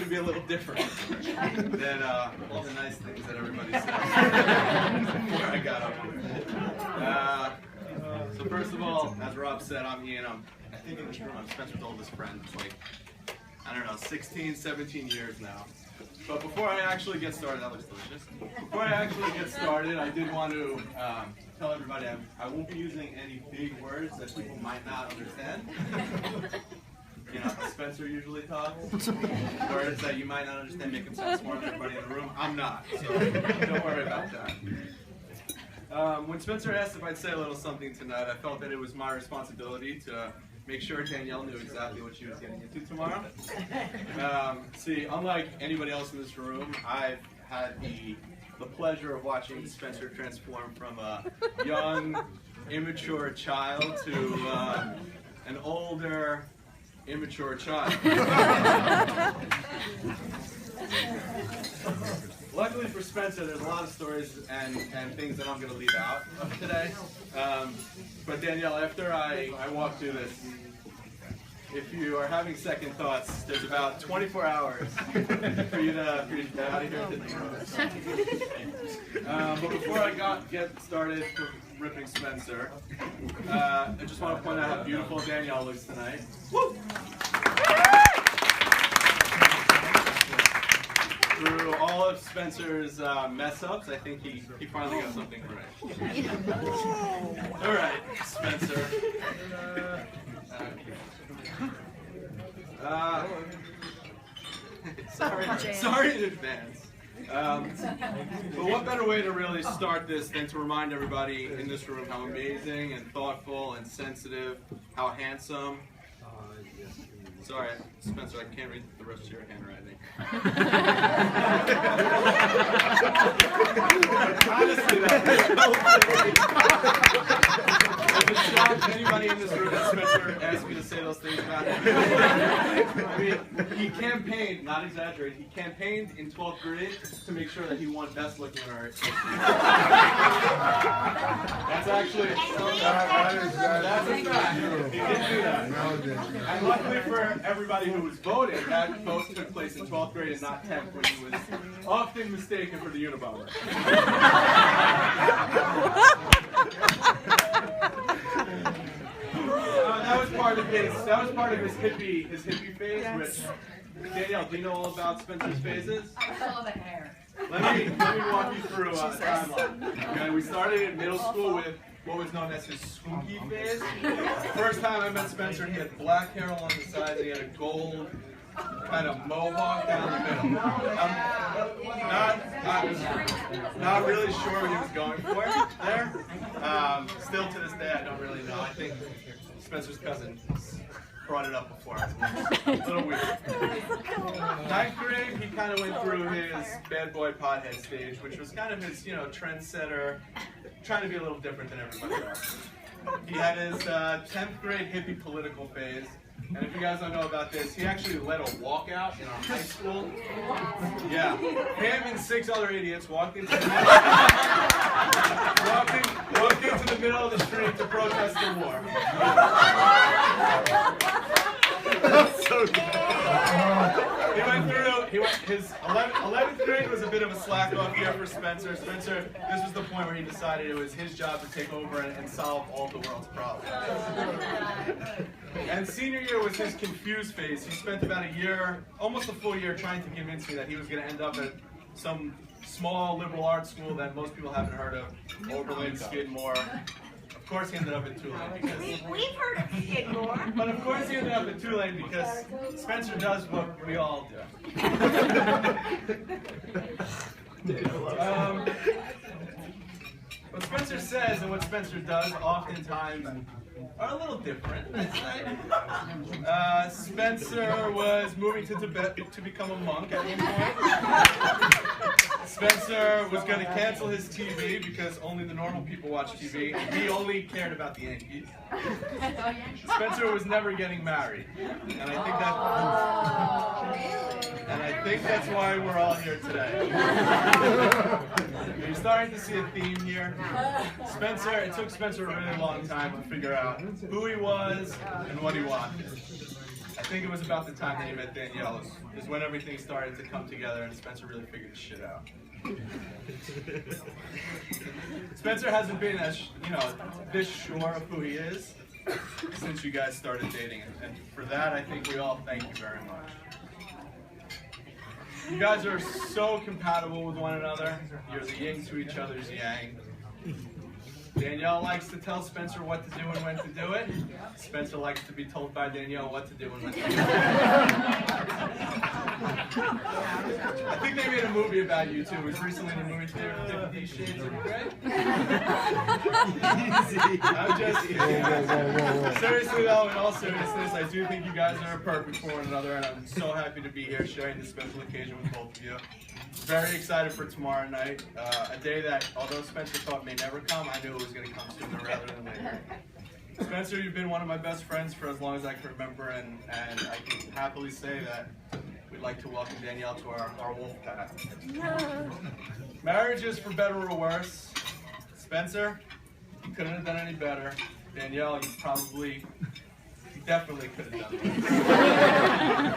to be a little different than all the nice things that everybody said before I got up here. So first of all, as Rob said, I'm Ian. I think in this room I'm Spencer's oldest friend. It's like, I don't know, 16, 17 years now. But before I actually get started, that looks delicious. Before I actually get started, I did want to tell everybody I won't be using any big words that people might not understand. You know, Spencer usually talks. Words that you might not understand make him sound smarter than everybody in the room. I'm not, so don't worry about that. When Spencer asked if I'd say a little something tonight, I felt that it was my responsibility to make sure Danielle knew exactly what she was getting into tomorrow. See, unlike anybody else in this room, I've had the pleasure of watching Spencer transform from a young, immature child to an older, immature child. Luckily for Spencer, there's a lot of stories and things that I'm going to leave out of today. But Danielle, after I walk through this, if you are having second thoughts, there's about 24 hours for you to get out of here. But before I get started ripping Spencer, I just want to point out how beautiful Danielle looks tonight. Woo! Through all of Spencer's mess-ups, I think he finally got something right. All right, Spencer. Sorry in advance. But what better way to really start this than to remind everybody in this room how amazing and thoughtful and sensitive, how handsome. Sorry, Spencer, I can't read the rest of your handwriting. Honestly, does it shock anybody in this room that Spencer asked me to say those things about him? I mean, he campaigned, not exaggerating, he campaigned in 12th grade to make sure that he won best looking in our history. That's actually, that's a fact. He did do that. And luckily for everybody who was voting, that vote took place in 12th grade and not 10th, when he was often mistaken for the Unabomber. That was part of his hippie phase, which, Danielle, do you know all about Spencer's phases? I saw the hair. Let me walk you through a timeline. Okay, we started in middle school with what was known as his spooky phase. The first time I met Spencer, he had black hair along the sides, and he had a gold kind of mohawk down the middle. Not really sure what he was going for there. Still to this day, I don't really know. I think Spencer's cousin brought it up before. A little weird. 9th grade, he kind of went through his bad boy pothead stage, which was kind of his, trendsetter, trying to be a little different than everybody else. He had his 10th grade hippie political phase. And if you guys don't know about this, he actually led a walkout in our high school. Yeah. Him and 6 other idiots walked into the middle of the street to protest the war. So his 11th grade was a bit of a slack off year for Spencer. This was the point where he decided it was his job to take over and solve all the world's problems. And senior year was his confused phase. He spent about a year, almost a full year, trying to convince me that he was going to end up at some small liberal arts school that most people haven't heard of, Oberlin, Skidmore. Of course he ended up at Tulane. We've heard of Skidmore. But of course he ended up at Tulane because Spencer does what we all do. What Spencer says and what Spencer does oftentimes are a little different. Spencer was moving to Tibet to become a monk at one point. Spencer was going to cancel his TV because only the normal people watch TV, and he only cared about the Yankees. Spencer was never getting married, and I think that's why we're all here today. You're starting to see a theme here. It took Spencer a really long time to figure out who he was and what he wanted. I think it was about the time that you met Danielle is when everything started to come together and Spencer really figured his shit out. Spencer hasn't been as, this sure of who he is since you guys started dating, and for that I think we all thank you very much. You guys are so compatible with one another. You're the yin to each other's yang. Danielle likes to tell Spencer what to do and when to do it. Spencer likes to be told by Danielle what to do and when to do it. I think they made a movie about you two. It was recently in the movie theater, 50 Shades of Grey. I'm just kidding. Seriously though, in all seriousness, I do think you guys are perfect for one another, and I'm so happy to be here sharing this special occasion with both of you. Very excited for tomorrow night, a day that, although Spencer thought may never come, I knew it was going to come sooner rather than later. Spencer, you've been one of my best friends for as long as I can remember, and I can happily say that we'd like to welcome Danielle to our wolf pack. Marriage is for better or worse. Spencer, you couldn't have done any better. Danielle, you definitely could have done better.